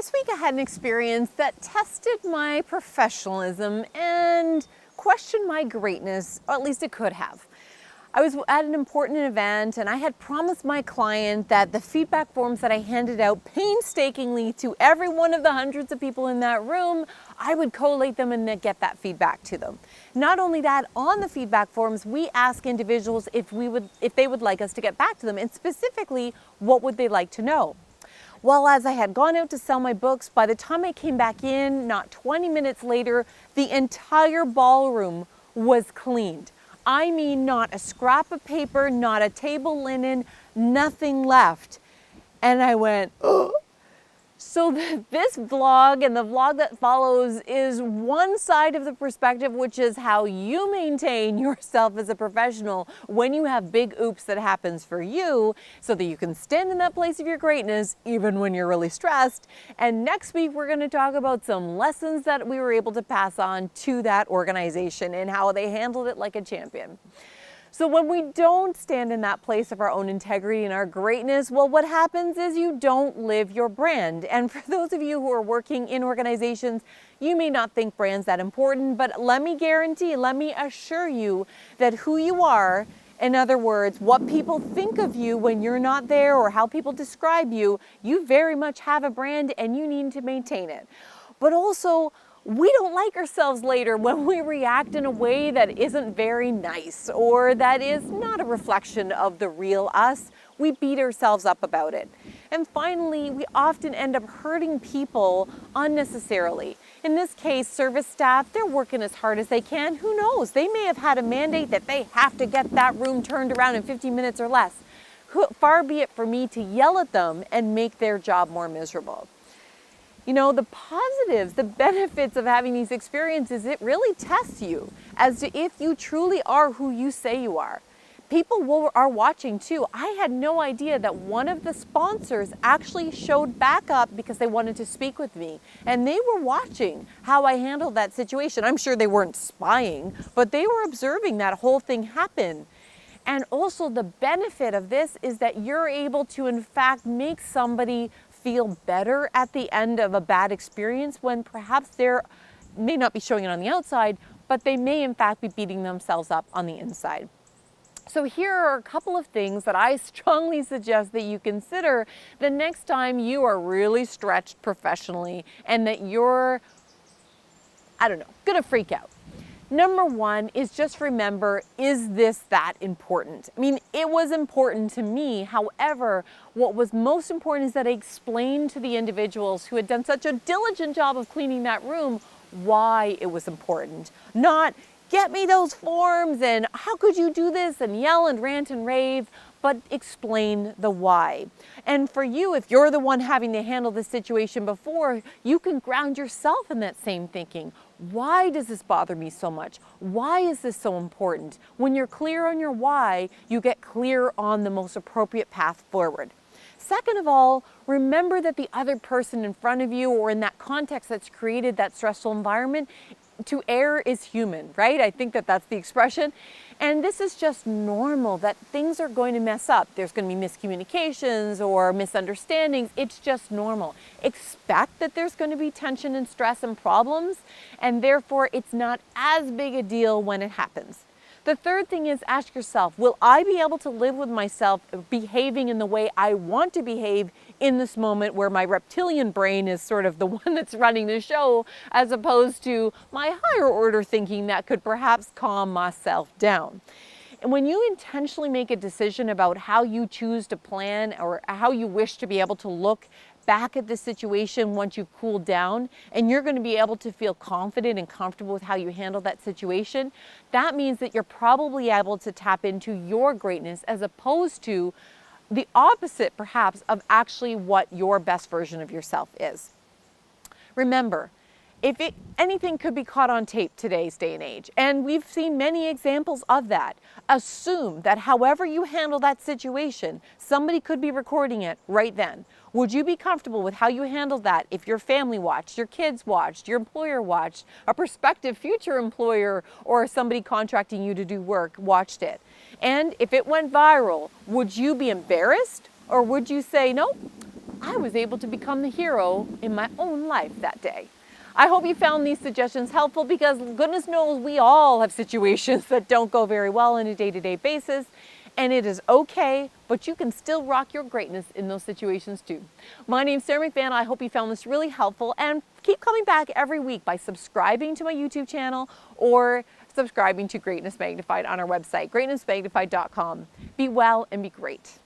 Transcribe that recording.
This week I had an experience that tested my professionalism and questioned my greatness, or at least it could have. I was at an important event and I had promised my client that the feedback forms that I handed out painstakingly to every one of the hundreds of people in that room, I would collate them and get that feedback to them. Not only that, on the feedback forms, we ask individuals if they would like us to get back to them, and specifically, what would they like to know? Well, as I had gone out to sell my books, by the time I came back in, not 20 minutes later, the entire ballroom was cleaned. I mean, not a scrap of paper, not a table linen, nothing left. And I went, oh. So this vlog and the vlog that follows is one side of the perspective, which is how you maintain yourself as a professional when you have big oops that happens for you, so that you can stand in that place of your greatness even when you're really stressed. And next week we're going to talk about some lessons that we were able to pass on to that organization and how they handled it like a champion. So when we don't stand in that place of our own integrity and our greatness, well, what happens is you don't live your brand. And for those of you who are working in organizations, you may not think brand's that important, but let me assure you that who you are, in other words, what people think of you when you're not there or how people describe you, you very much have a brand and you need to maintain it. But also, we don't like ourselves later when we react in a way that isn't very nice or that is not a reflection of the real us. We beat ourselves up about it. And finally, we often end up hurting people unnecessarily. In this case, service staff, they're working as hard as they can. Who knows? They may have had a mandate that they have to get that room turned around in 15 minutes or less. Far be it for me to yell at them and make their job more miserable. You know, the positives, the benefits of having these experiences, it really tests you as to if you truly are who you say you are. People are watching too. I had no idea that one of the sponsors actually showed back up because they wanted to speak with me. And they were watching how I handled that situation. I'm sure they weren't spying, but they were observing that whole thing happen. And also the benefit of this is that you're able to, in fact, make somebody feel better at the end of a bad experience when perhaps they may not be showing it on the outside, but they may in fact be beating themselves up on the inside. So here are a couple of things that I strongly suggest that you consider the next time you are really stretched professionally and that you're, gonna freak out. Number one is just remember, is this that important? I mean, it was important to me. However, what was most important is that I explained to the individuals who had done such a diligent job of cleaning that room why it was important. Not, get me those forms and how could you do this and yell and rant and rave, but explain the why. And for you, if you're the one having to handle the situation before, you can ground yourself in that same thinking. Why does this bother me so much? Why is this so important? When you're clear on your why, you get clear on the most appropriate path forward. Second of all, remember that the other person in front of you or in that context that's created that stressful environment, to err is human, right? I think that that's the expression. And this is just normal, that things are going to mess up. There's going to be miscommunications or misunderstandings. It's just normal. Expect that there's going to be tension and stress and problems, and therefore it's not as big a deal when it happens. The third thing is ask yourself, will I be able to live with myself behaving in the way I want to behave in this moment where my reptilian brain is sort of the one that's running the show, as opposed to my higher order thinking that could perhaps calm myself down. And when you intentionally make a decision about how you choose to plan or how you wish to be able to look back at the situation once you've cooled down, and you're going to be able to feel confident and comfortable with how you handle that situation, that means that you're probably able to tap into your greatness as opposed to the opposite, perhaps, of actually what your best version of yourself is. Remember, anything could be caught on tape today's day and age, and we've seen many examples of that. Assume that however you handle that situation, somebody could be recording it right then. Would you be comfortable with how you handled that if your family watched, your kids watched, your employer watched, a prospective future employer or somebody contracting you to do work watched it? And if it went viral, would you be embarrassed, or would you say, no, I was able to become the hero in my own life that day. I hope you found these suggestions helpful because goodness knows we all have situations that don't go very well on a day-to-day basis, and it is okay, but you can still rock your greatness in those situations too. My name's Sarah McVanel. I hope you found this really helpful, and keep coming back every week by subscribing to my YouTube channel or subscribing to Greatness Magnified on our website, greatnessmagnified.com. Be well and be great.